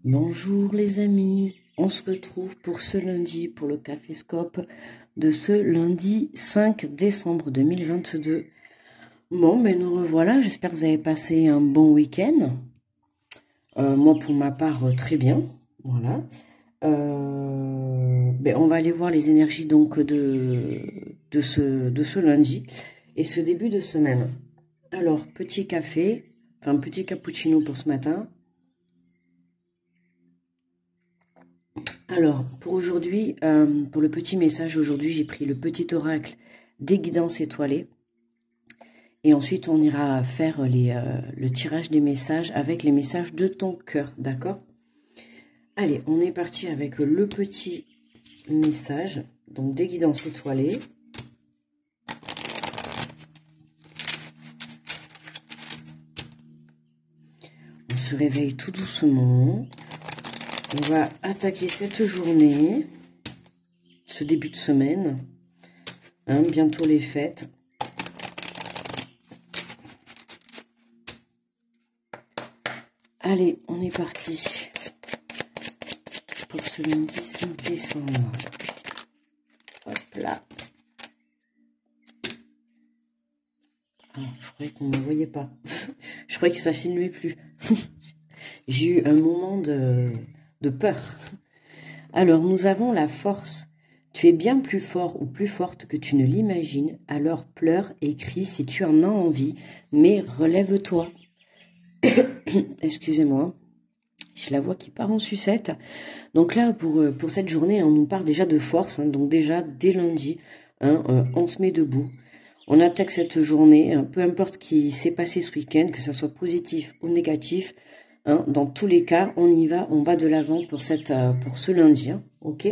Bonjour les amis, on se retrouve pour ce lundi, pour le Caféscope de ce lundi 5 décembre 2022. Bon, ben nous revoilà, j'espère que vous avez passé un bon week-end. Moi pour ma part, très bien, voilà. Ben, on va aller voir les énergies donc de ce lundi et ce début de semaine. Alors, petit café, enfin petit cappuccino pour ce matin. Alors, pour aujourd'hui, pour le petit message, aujourd'hui, j'ai pris le petit oracle des guidances étoilées. Et ensuite, on ira faire le tirage des messages avec les messages de ton cœur, d'accord? Allez, on est parti avec le petit message, donc des guidances étoilées. On se réveille tout doucement. On va attaquer cette journée, ce début de semaine, bientôt les fêtes. Allez, on est parti pour ce lundi 5 décembre. Hop là. Ah, je croyais qu'on ne me voyait pas. Je croyais que ça filmait plus. J'ai eu un moment de peur. Alors, nous avons la force. Tu es bien plus fort ou plus forte que tu ne l'imagines. Alors, pleure et crie si tu en as envie, mais relève-toi. Excusez-moi. J'ai la voix qui part en sucette. Donc là, pour cette journée, on nous parle déjà de force. Donc déjà, dès lundi, on se met debout. On attaque cette journée, peu importe ce qui s'est passé ce week-end, que ça soit positif ou négatif. Dans tous les cas, on y va, on va de l'avant pour ce lundi. Ok?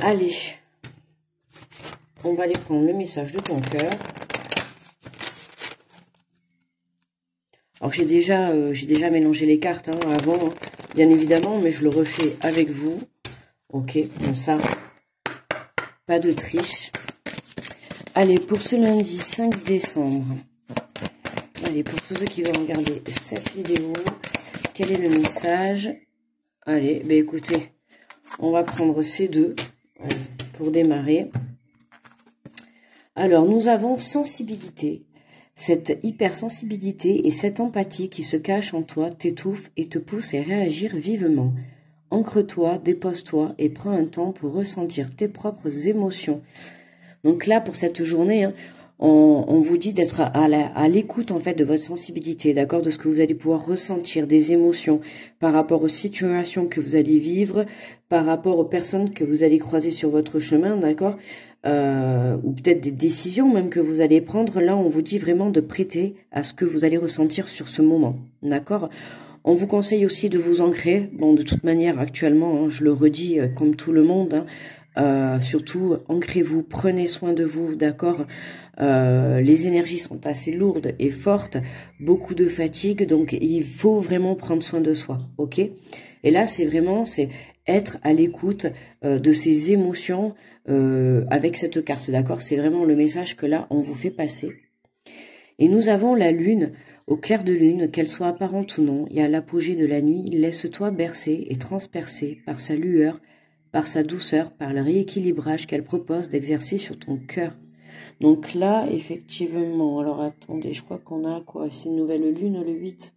Allez, on va aller prendre le message de ton cœur. Alors j'ai déjà mélangé les cartes avant, bien évidemment, mais je le refais avec vous. Ok, comme ça, pas de triche. Allez, pour ce lundi 5 décembre, allez, pour tous ceux qui vont regarder cette vidéo, quel est le message? Allez, ben écoutez, on va prendre ces deux pour démarrer. Alors, nous avons sensibilité. Cette hypersensibilité et cette empathie qui se cache en toi t'étouffe et te pousse à réagir vivement. Ancre-toi, dépose-toi et prends un temps pour ressentir tes propres émotions. Donc là, pour cette journée, on vous dit d'être à l'écoute en fait de votre sensibilité, d'accord, de ce que vous allez pouvoir ressentir, des émotions par rapport aux situations que vous allez vivre, par rapport aux personnes que vous allez croiser sur votre chemin, d'accord, ou peut-être des décisions même que vous allez prendre. Là, on vous dit vraiment de prêter à ce que vous allez ressentir sur ce moment, d'accord. On vous conseille aussi de vous ancrer. Bon, de toute manière, actuellement, je le redis comme tout le monde, surtout, ancrez-vous, prenez soin de vous, d'accord. Les énergies sont assez lourdes et fortes, beaucoup de fatigue, donc il faut vraiment prendre soin de soi, ok. Et là, c'est être à l'écoute de ses émotions avec cette carte, d'accord. C'est vraiment le message que là, on vous fait passer. Et nous avons la lune, au clair de lune, qu'elle soit apparente ou non, et à l'apogée de la nuit, laisse-toi bercer et transpercer par sa lueur, par sa douceur, par le rééquilibrage qu'elle propose d'exercer sur ton cœur. Donc là, effectivement, alors attendez, je crois qu'on a quoi? C'est une nouvelle lune le 8.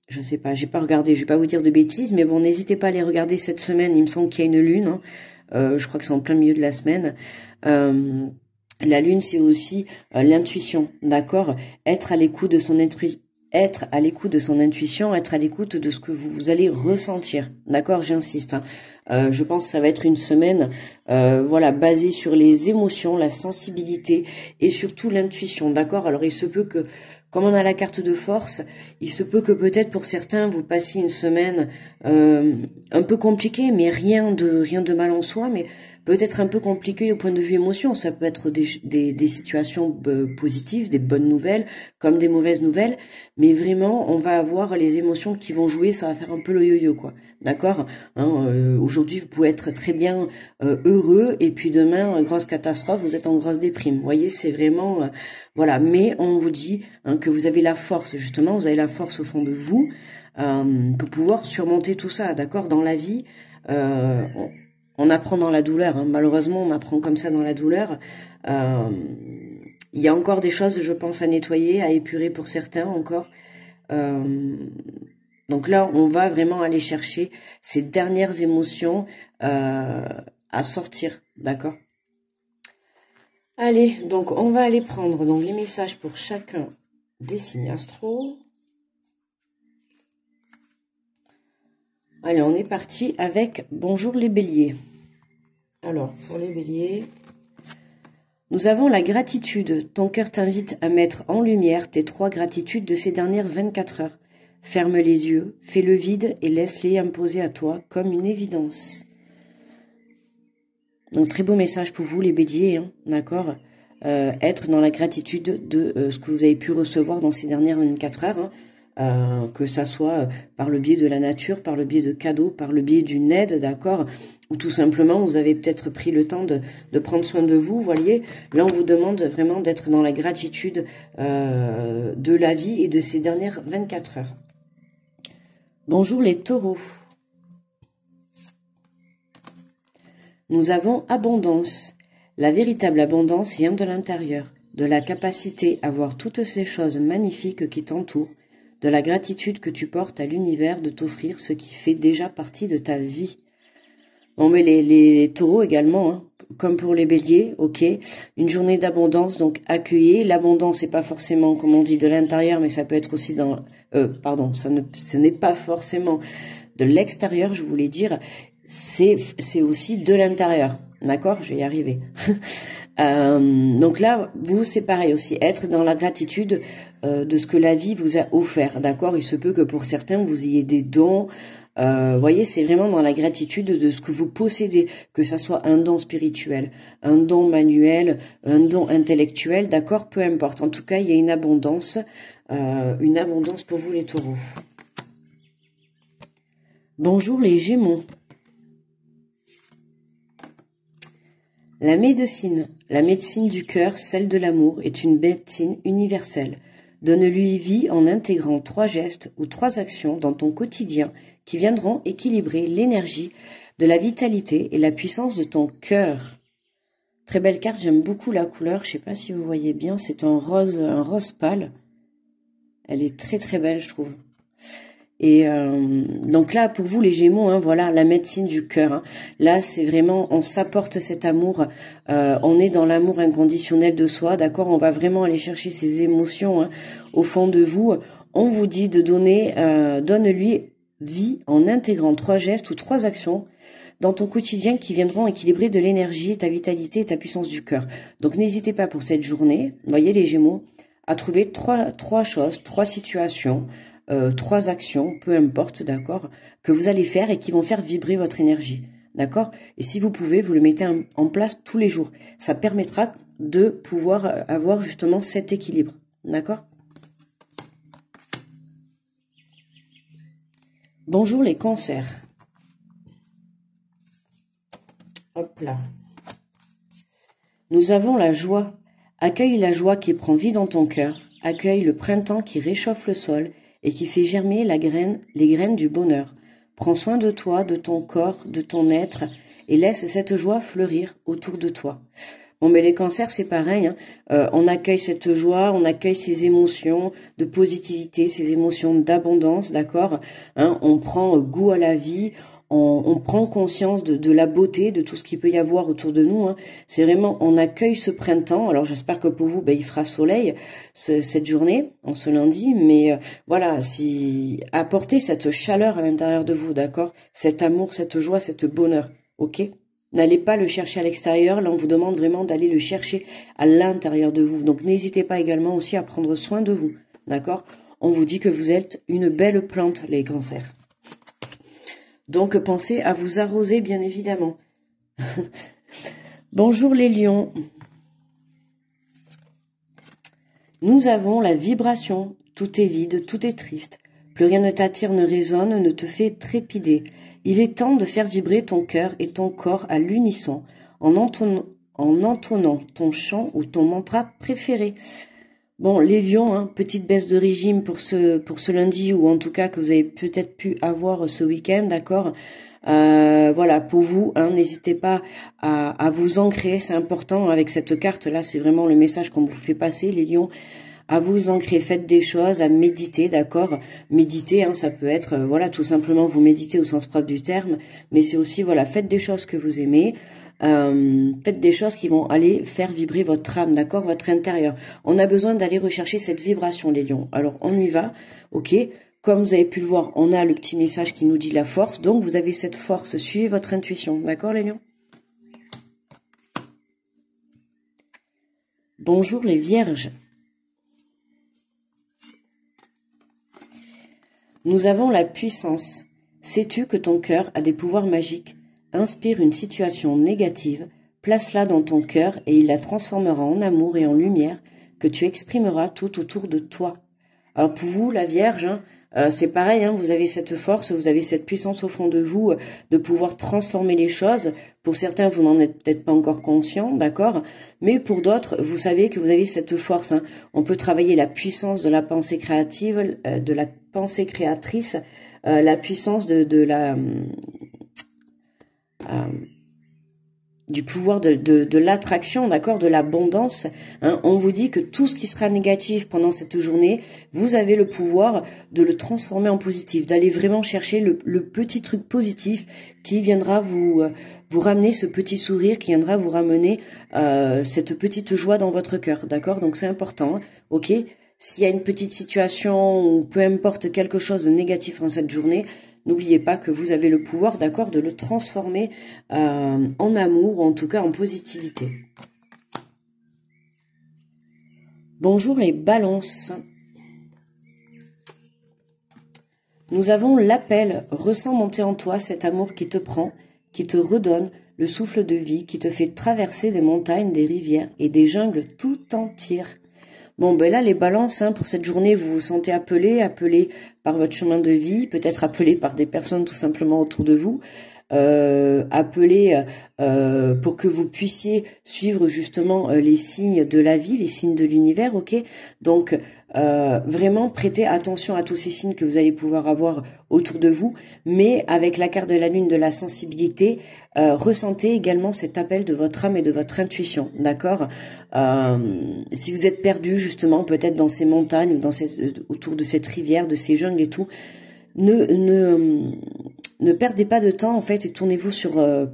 Je sais pas, j'ai pas regardé, je vais pas vous dire de bêtises, mais bon, n'hésitez pas à les regarder cette semaine, il me semble qu'il y a une lune, je crois que c'est en plein milieu de la semaine. La lune, c'est aussi l'intuition, d'accord? Être à l'écoute de son intuition. Être à l'écoute de son intuition, être à l'écoute de ce que vous allez ressentir, d'accord, j'insiste. Je pense que ça va être une semaine, voilà, basée sur les émotions, la sensibilité et surtout l'intuition, d'accord. Alors il se peut que, comme on a la carte de force, il se peut que peut-être pour certains vous passiez une semaine un peu compliquée, mais rien de mal en soi, mais peut-être un peu compliqué au point de vue émotion. Ça peut être des situations positives, des bonnes nouvelles, comme des mauvaises nouvelles. Mais vraiment, on va avoir les émotions qui vont jouer. Ça va faire un peu le yo-yo, quoi. D'accord, hein, aujourd'hui, vous pouvez être très bien heureux. Et puis demain, grosse catastrophe, vous êtes en grosse déprime. Vous voyez, c'est vraiment... voilà. Mais on vous dit que vous avez la force, justement. Vous avez la force au fond de vous pour pouvoir surmonter tout ça. D'accord, dans la vie... on apprend dans la douleur, hein. Malheureusement, on apprend comme ça dans la douleur. Il y a encore des choses, je pense, à nettoyer, à épurer pour certains encore. Donc là, on va vraiment aller chercher ces dernières émotions à sortir, d'accord? Allez, donc on va aller prendre donc les messages pour chacun des signes astro. Allez, on est parti avec bonjour les béliers. Alors, pour les béliers, nous avons la gratitude. Ton cœur t'invite à mettre en lumière tes 3 gratitudes de ces dernières 24 heures. Ferme les yeux, fais le vide et laisse-les imposer à toi comme une évidence. Donc, très beau message pour vous les béliers, hein, d'accord, être dans la gratitude de ce que vous avez pu recevoir dans ces dernières 24 heures, hein. Que ça soit par le biais de la nature, par le biais de cadeaux, par le biais d'une aide, d'accord, ou tout simplement vous avez peut-être pris le temps de prendre soin de vous, voyez. Là on vous demande vraiment d'être dans la gratitude de la vie et de ces dernières 24 heures. Bonjour les taureaux. Nous avons abondance. La véritable abondance vient de l'intérieur, de la capacité à voir toutes ces choses magnifiques qui t'entourent, de la gratitude que tu portes à l'univers de t'offrir ce qui fait déjà partie de ta vie. Bon, mais les taureaux également, hein, comme pour les béliers, ok, une journée d'abondance, donc accueillez. L'abondance, c'est pas forcément, comme on dit, de l'intérieur, mais ça peut être aussi dans... ce n'est pas forcément de l'extérieur, je voulais dire, c'est aussi de l'intérieur. D'accord, je vais y arriver. Donc là, vous, c'est pareil aussi, être dans la gratitude de ce que la vie vous a offert. D'accord, il se peut que pour certains, vous ayez des dons. Voyez, c'est vraiment dans la gratitude de ce que vous possédez, que ça soit un don spirituel, un don manuel, un don intellectuel, d'accord, peu importe. En tout cas, il y a une abondance pour vous les taureaux. Bonjour les gémeaux. La médecine du cœur, celle de l'amour, est une médecine universelle. Donne-lui vie en intégrant 3 gestes ou 3 actions dans ton quotidien qui viendront équilibrer l'énergie, de la vitalité et la puissance de ton cœur. Très belle carte, j'aime beaucoup la couleur, je ne sais pas si vous voyez bien, c'est un rose pâle. Elle est très très belle, je trouve. Et donc là, pour vous les Gémeaux, hein, voilà, la médecine du cœur. Hein. Là, c'est vraiment, on s'apporte cet amour, on est dans l'amour inconditionnel de soi, d'accord. On va vraiment aller chercher ces émotions, hein, au fond de vous. On vous dit de donne-lui vie en intégrant 3 gestes ou 3 actions dans ton quotidien qui viendront équilibrer de l'énergie, ta vitalité et ta puissance du cœur. Donc n'hésitez pas pour cette journée, voyez les Gémeaux, à trouver trois choses, 3 situations, 3 actions, peu importe, d'accord, que vous allez faire et qui vont faire vibrer votre énergie, d'accord. Et si vous pouvez, vous le mettez en place tous les jours. Ça permettra de pouvoir avoir justement cet équilibre, d'accord. Bonjour les cancers. Hop là. Nous avons la joie. Accueille la joie qui prend vie dans ton cœur. Accueille le printemps qui réchauffe le sol et qui fait germer les graines du bonheur. Prends soin de toi, de ton corps, de ton être, et laisse cette joie fleurir autour de toi. Bon, mais les cancers, c'est pareil, hein. On accueille cette joie, on accueille ces émotions de positivité, ces émotions d'abondance, d'accord, hein. On prend goût à la vie, on prend conscience de la beauté, de tout ce qu'il peut y avoir autour de nous, hein. C'est vraiment, on accueille ce printemps. Alors j'espère que pour vous, il fera soleil cette journée, en ce lundi, mais voilà, apportez cette chaleur à l'intérieur de vous, d'accord, cet amour, cette joie, cet bonheur, ok. N'allez pas le chercher à l'extérieur, là on vous demande vraiment d'aller le chercher à l'intérieur de vous. Donc n'hésitez pas également aussi à prendre soin de vous, d'accord. On vous dit que vous êtes une belle plante, les cancers. Donc pensez à vous arroser, bien évidemment. Bonjour les lions. Nous avons la vibration. Tout est vide, tout est triste. Plus rien ne t'attire, ne résonne, ne te fait trépider. Il est temps de faire vibrer ton cœur et ton corps à l'unisson en entonnant ton chant ou ton mantra préféré. Bon, les lions, hein, petite baisse de régime pour ce lundi, ou en tout cas que vous avez peut-être pu avoir ce week-end, d'accord. Voilà, pour vous, hein, n'hésitez pas à vous ancrer, c'est important avec cette carte-là, c'est vraiment le message qu'on vous fait passer, les lions, à vous ancrer, faites des choses, à méditer, d'accord. Méditer, hein, ça peut être, voilà, tout simplement vous méditez au sens propre du terme, mais c'est aussi, voilà, faites des choses que vous aimez, faites des choses qui vont aller faire vibrer votre âme, d'accord, votre intérieur. On a besoin d'aller rechercher cette vibration, les lions. Alors, on y va, ok. Comme vous avez pu le voir, on a le petit message qui nous dit la force, donc vous avez cette force, suivez votre intuition, d'accord, les lions. Bonjour les vierges. Nous avons la puissance. Sais-tu que ton cœur a des pouvoirs magiques? Inspire une situation négative, place-la dans ton cœur et il la transformera en amour et en lumière que tu exprimeras tout autour de toi. Alors pour vous, la Vierge, hein, c'est pareil, hein, vous avez cette force, vous avez cette puissance au fond de vous de pouvoir transformer les choses. Pour certains, vous n'en êtes peut-être pas encore conscient, d'accord? Mais pour d'autres, vous savez que vous avez cette force. Hein. On peut travailler la puissance de la pensée créative, de la pensée créatrice, la puissance de la du pouvoir de l'attraction, d'accord, de l'abondance. Hein. On vous dit que tout ce qui sera négatif pendant cette journée, vous avez le pouvoir de le transformer en positif, d'aller vraiment chercher le petit truc positif qui viendra vous ramener ce petit sourire, qui viendra vous ramener cette petite joie dans votre cœur, d'accord. Donc c'est important, ok. S'il y a une petite situation ou peu importe quelque chose de négatif dans cette journée, n'oubliez pas que vous avez le pouvoir, d'accord, de le transformer en amour, ou en tout cas en positivité. Bonjour les balances. Nous avons l'appel, ressens monter en toi cet amour qui te prend, qui te redonne le souffle de vie, qui te fait traverser des montagnes, des rivières et des jungles tout entières. Bon, ben là, les balances, hein, pour cette journée, vous vous sentez appelé par votre chemin de vie, peut-être appelé par des personnes tout simplement autour de vous, appelé pour que vous puissiez suivre justement les signes de la vie, les signes de l'univers, ok. Donc, vraiment prêtez attention à tous ces signes que vous allez pouvoir avoir autour de vous, mais avec la carte de la lune de la sensibilité, ressentez également cet appel de votre âme et de votre intuition, d'accord. Si vous êtes perdu justement peut-être dans ces montagnes ou autour de cette rivière, de ces jungles et tout, ne perdez pas de temps en fait et tournez-vous sur 1,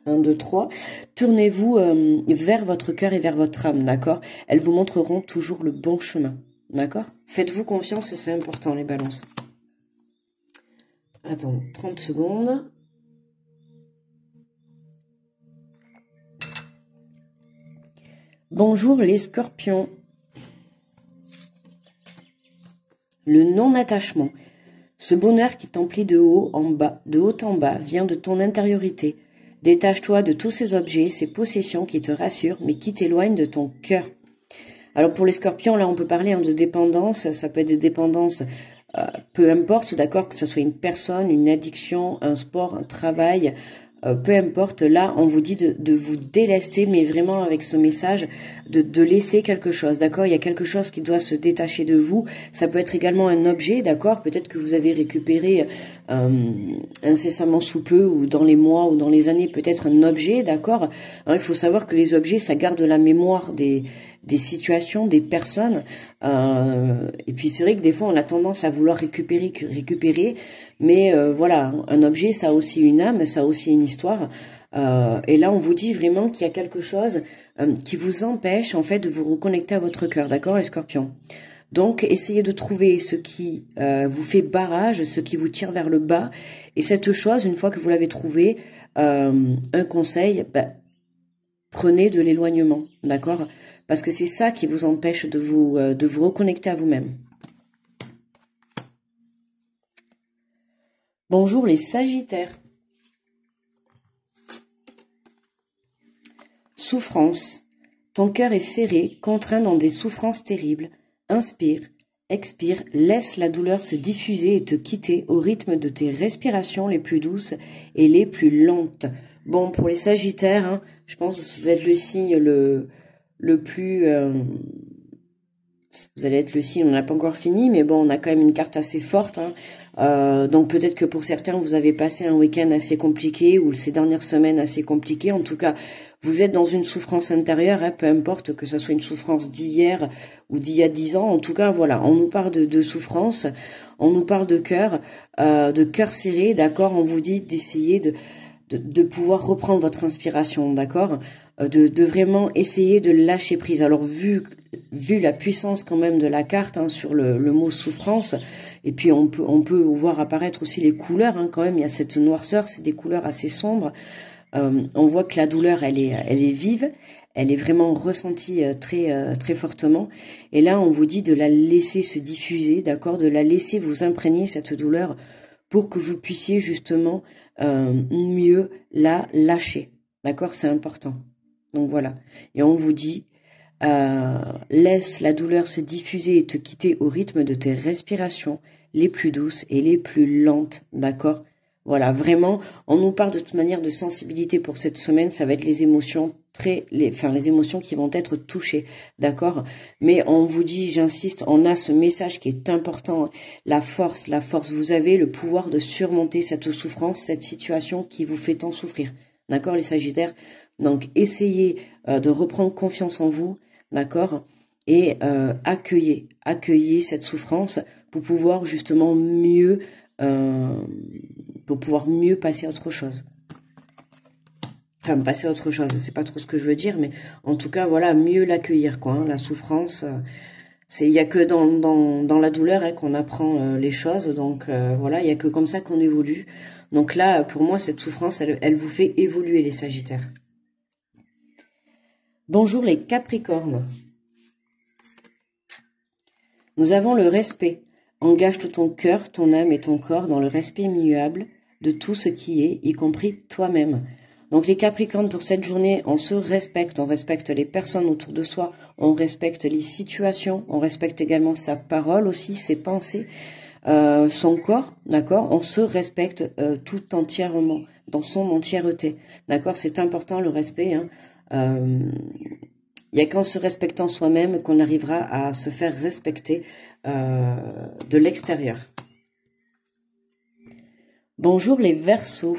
2, 3, tournez-vous vers votre cœur et vers votre âme, d'accord. Elles vous montreront toujours le bon chemin, d'accord. Faites-vous confiance, c'est important les balances. Attends, 30 secondes. Bonjour les scorpions. Le non-attachement. Ce bonheur qui t'emplit de haut en bas, vient de ton intériorité. Détache-toi de tous ces objets, ces possessions qui te rassurent, mais qui t'éloignent de ton cœur. Alors pour les scorpions, là on peut parler de dépendance, ça peut être des dépendances, peu importe, d'accord, que ce soit une personne, une addiction, un sport, un travail, peu importe, là on vous dit de vous délester, mais vraiment avec ce message de laisser quelque chose, d'accord. Il y a quelque chose qui doit se détacher de vous. Ça peut être également un objet, d'accord. Peut-être que vous avez récupéré incessamment sous peu, ou dans les mois ou dans les années, peut-être un objet, d'accord. Hein, il faut savoir que les objets, ça garde la mémoire des situations, des personnes, et puis c'est vrai que des fois on a tendance à vouloir récupérer, mais voilà, un objet ça a aussi une âme, ça a aussi une histoire, et là on vous dit vraiment qu'il y a quelque chose qui vous empêche en fait de vous reconnecter à votre cœur, d'accord les scorpions. Donc essayez de trouver ce qui vous fait barrage, ce qui vous tire vers le bas, et cette chose, une fois que vous l'avez trouvé, un conseil, prenez de l'éloignement, d'accord? Parce que c'est ça qui vous empêche de vous reconnecter à vous-même. Bonjour les sagittaires. Souffrance. Ton cœur est serré, contraint dans des souffrances terribles. Inspire, expire, laisse la douleur se diffuser et te quitter au rythme de tes respirations les plus douces et les plus lentes. Bon, pour les Sagittaires, hein, je pense que vous êtes le signe le plus... vous allez être le signe, on n'a pas encore fini, mais bon, on a quand même une carte assez forte. Hein. Donc peut-être que pour certains, vous avez passé un week-end assez compliqué ou ces dernières semaines assez compliquées. En tout cas, vous êtes dans une souffrance intérieure, hein, peu importe que ce soit une souffrance d'hier ou d'il y a 10 ans. En tout cas, voilà, on nous parle de souffrance, on nous parle de cœur serré, d'accord. On vous dit d'essayer de pouvoir reprendre votre inspiration, d'accord, de vraiment essayer de lâcher prise. Alors vu la puissance quand même de la carte, hein, sur le mot souffrance, et puis on peut voir apparaître aussi les couleurs, hein, quand même, il y a cette noirceur, c'est des couleurs assez sombres. On voit que la douleur, elle est vive, elle est vraiment ressentie très fortement. Et là, on vous dit de la laisser se diffuser, d'accord, de la laisser vous imprégner cette douleur pour que vous puissiez justement mieux la lâcher, d'accord, c'est important. Donc voilà, et on vous dit laisse la douleur se diffuser et te quitter au rythme de tes respirations les plus douces et les plus lentes, d'accord. Voilà, vraiment, on nous parle de toute manière de sensibilité pour cette semaine, ça va être les émotions les émotions qui vont être touchées, d'accord. Mais on vous dit, j'insiste, on a ce message qui est important, la force, vous avez le pouvoir de surmonter cette souffrance, cette situation qui vous fait tant souffrir, d'accord les Sagittaires. Donc essayez de reprendre confiance en vous, d'accord, et accueillez cette souffrance pour pouvoir justement mieux passer à autre chose. Enfin, passer à autre chose, c'est pas trop ce que je veux dire, mais en tout cas, voilà, mieux l'accueillir, quoi. Hein, la souffrance, il y a que dans la douleur, hein, qu'on apprend les choses. Donc voilà, il y a que comme ça qu'on évolue. Donc là, pour moi, cette souffrance, elle vous fait évoluer, les Sagittaires. Bonjour les Capricornes. Nous avons le respect. Engage tout ton cœur, ton âme et ton corps dans le respect immuable de tout ce qui est, y compris toi-même. Donc les Capricornes, pour cette journée, on se respecte, on respecte les personnes autour de soi, on respecte les situations, on respecte également sa parole aussi, ses pensées, son corps, d'accord. On se respecte tout entièrement, dans son entièreté, d'accord. C'est important le respect, hein. Il n'y a qu'en se respectant soi-même qu'on arrivera à se faire respecter de l'extérieur. Bonjour les Verseaux.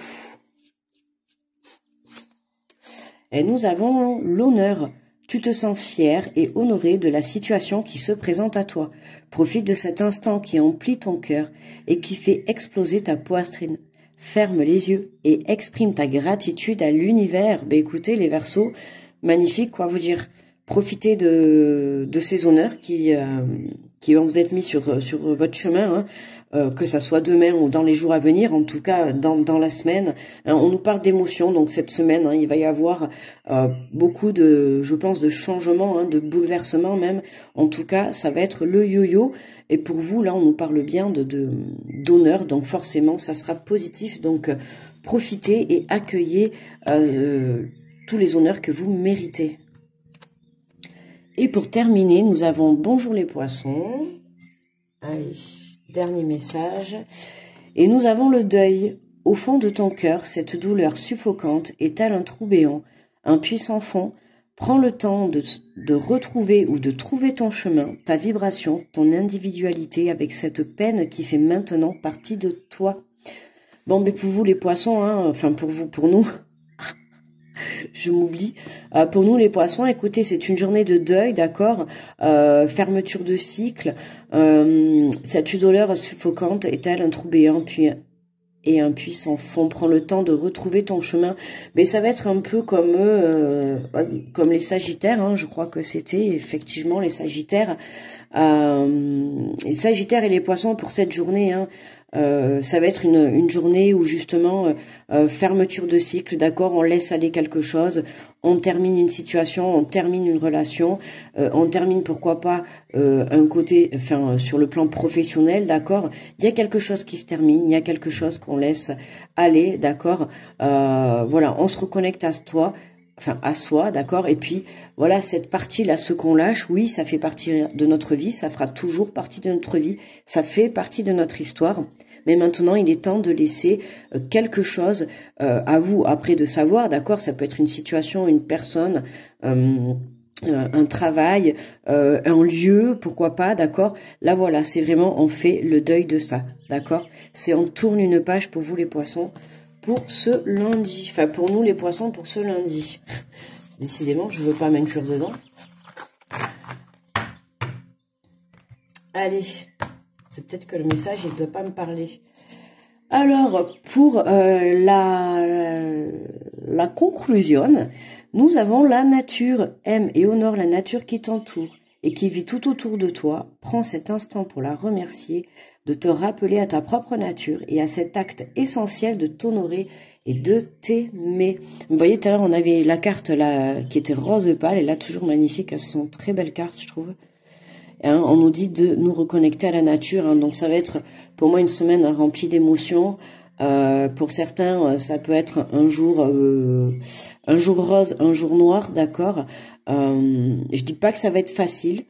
Et nous avons l'honneur. Tu te sens fier et honoré de la situation qui se présente à toi. Profite de cet instant qui emplit ton cœur et qui fait exploser ta poitrine. Ferme les yeux et exprime ta gratitude à l'univers. Ben écoutez les Verseaux, magnifique, quoi vous dire. Profitez de ces honneurs qui vont vous être mis sur votre chemin, hein, que ça soit demain ou dans les jours à venir, en tout cas dans la semaine. Hein, on nous parle d'émotions, donc cette semaine, hein, il va y avoir beaucoup je pense, de changements, hein, de bouleversements même. En tout cas, ça va être le yo-yo. Et pour vous, là, on nous parle bien d'honneur, donc forcément, ça sera positif. Donc, profitez et accueillez tous les honneurs que vous méritez. Et pour terminer, nous avons bonjour les poissons. Allez, dernier message. Et nous avons le deuil. Au fond de ton cœur, cette douleur suffocante est tel un trou béant, un puissant fond. Prends le temps de retrouver ou de trouver ton chemin, ta vibration, ton individualité avec cette peine qui fait maintenant partie de toi. Bon, mais pour vous les poissons, hein, enfin pour nous, je m'oublie. Pour nous les poissons, écoutez, c'est une journée de deuil, d'accord, fermeture de cycle. Cette douleur suffocante est-elle un trou béant et un puissant fond. Prends le temps de retrouver ton chemin. Mais ça va être un peu comme comme les Sagittaires, hein, je crois que c'était effectivement les Sagittaires. Les Sagittaires et les Poissons pour cette journée, hein, ça va être une journée où justement fermeture de cycle, d'accord, on laisse aller quelque chose, on termine une situation, on termine une relation, on termine pourquoi pas un côté, enfin sur le plan professionnel, d'accord, il y a quelque chose qui se termine, il y a quelque chose qu'on laisse aller, d'accord, voilà, on se reconnecte à toi. enfin à soi, d'accord? Et puis voilà, cette partie-là, ce qu'on lâche, oui, ça fait partie de notre vie, ça fera toujours partie de notre vie, ça fait partie de notre histoire. Mais maintenant, il est temps de laisser quelque chose à vous, après de savoir, d'accord? Ça peut être une situation, une personne, un travail, un lieu, pourquoi pas, d'accord? Là, voilà, c'est vraiment, on fait le deuil de ça, d'accord? C'est on tourne une page pour vous les poissons, pour ce lundi. Enfin, pour nous les poissons, pour ce lundi. Décidément, je veux pas m'inclure dedans. Allez, c'est peut-être que le message, il ne doit pas me parler. Alors, pour la conclusion, nous avons la nature. Aime et honore la nature qui t'entoure et qui vit tout autour de toi. Prends cet instant pour la remercier, de te rappeler à ta propre nature et à cet acte essentiel de t'honorer et de t'aimer. Vous voyez, tout à l'heure, on avait la carte là qui était rose pâle, et là, toujours magnifique. Ce sont très belles cartes, je trouve. Hein, on nous dit de nous reconnecter à la nature. Hein, donc, ça va être, pour moi, une semaine remplie d'émotions. Pour certains, ça peut être un jour rose, un jour noir, d'accord. Je dis pas que ça va être facile.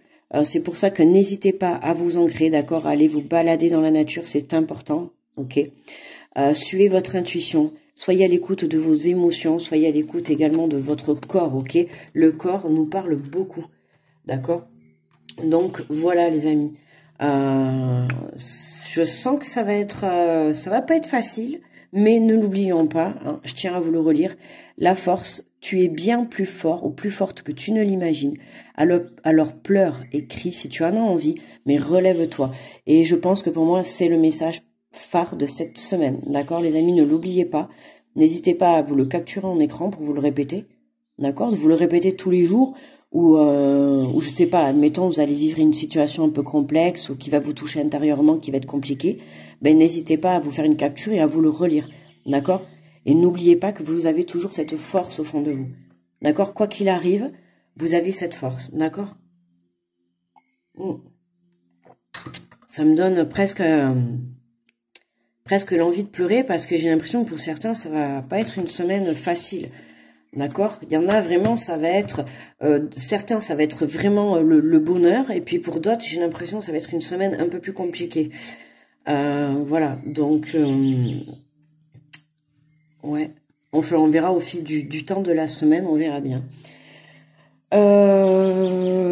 C'est pour ça que n'hésitez pas à vous ancrer, d'accord, à aller vous balader dans la nature, c'est important, ok. Suivez votre intuition, soyez à l'écoute de vos émotions, soyez à l'écoute également de votre corps, ok. Le corps nous parle beaucoup, d'accord. Donc voilà les amis. Je sens que ça va pas être facile, mais ne l'oublions pas, hein, je tiens à vous le relire. La force, tu es bien plus fort ou plus forte que tu ne l'imagines. Alors pleure et crie si tu en as envie, mais relève-toi. Et je pense que pour moi, c'est le message phare de cette semaine. D'accord, les amis, ne l'oubliez pas. N'hésitez pas à vous le capturer en écran pour vous le répéter. D'accord, vous le répétez tous les jours. Ou je sais pas, admettons vous allez vivre une situation un peu complexe ou qui va vous toucher intérieurement, qui va être compliquée, ben n'hésitez pas à vous faire une capture et à vous le relire, d'accord? Et n'oubliez pas que vous avez toujours cette force au fond de vous, d'accord? Quoi qu'il arrive, vous avez cette force, d'accord? Ça me donne presque l'envie de pleurer parce que j'ai l'impression que pour certains ça va pas être une semaine facile. D'accord? Il y en a vraiment, ça va être, certains, ça va être vraiment le bonheur, et puis pour d'autres, j'ai l'impression que ça va être une semaine un peu plus compliquée. Voilà, donc, ouais, on verra au fil du temps de la semaine, on verra bien.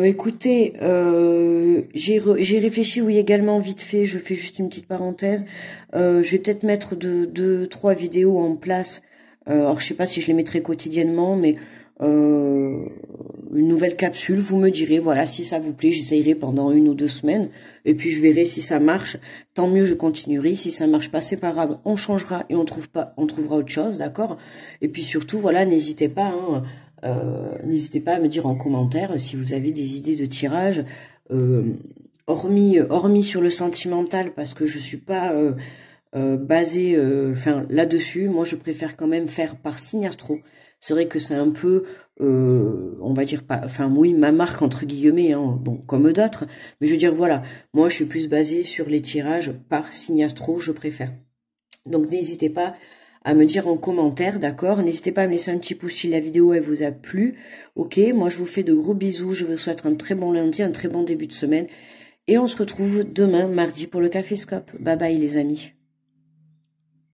Écoutez, j'ai réfléchi, oui, également, vite fait, je fais juste une petite parenthèse. Je vais peut-être mettre deux, trois vidéos en place. Alors, je sais pas si je les mettrai quotidiennement, mais une nouvelle capsule, vous me direz, voilà, si ça vous plaît, j'essayerai pendant 1 ou 2 semaines, et puis je verrai si ça marche, tant mieux, je continuerai, si ça marche pas, c'est pas grave, on changera et on trouvera autre chose, d'accord? Et puis surtout, voilà, n'hésitez pas, hein, n'hésitez pas à me dire en commentaire si vous avez des idées de tirage, hormis sur le sentimental, parce que je suis pas basé là-dessus. Moi je préfère quand même faire par signe astro. C'est vrai que c'est un peu on va dire pas, enfin oui, ma marque entre guillemets, hein, bon, comme d'autres, mais je veux dire voilà, moi je suis plus basée sur les tirages par signe astro, je préfère. Donc n'hésitez pas à me dire en commentaire, d'accord? N'hésitez pas à me laisser un petit pouce si la vidéo elle vous a plu. Ok, moi je vous fais de gros bisous, je vous souhaite un très bon lundi, un très bon début de semaine, et on se retrouve demain mardi pour le Café Scope. Bye bye les amis.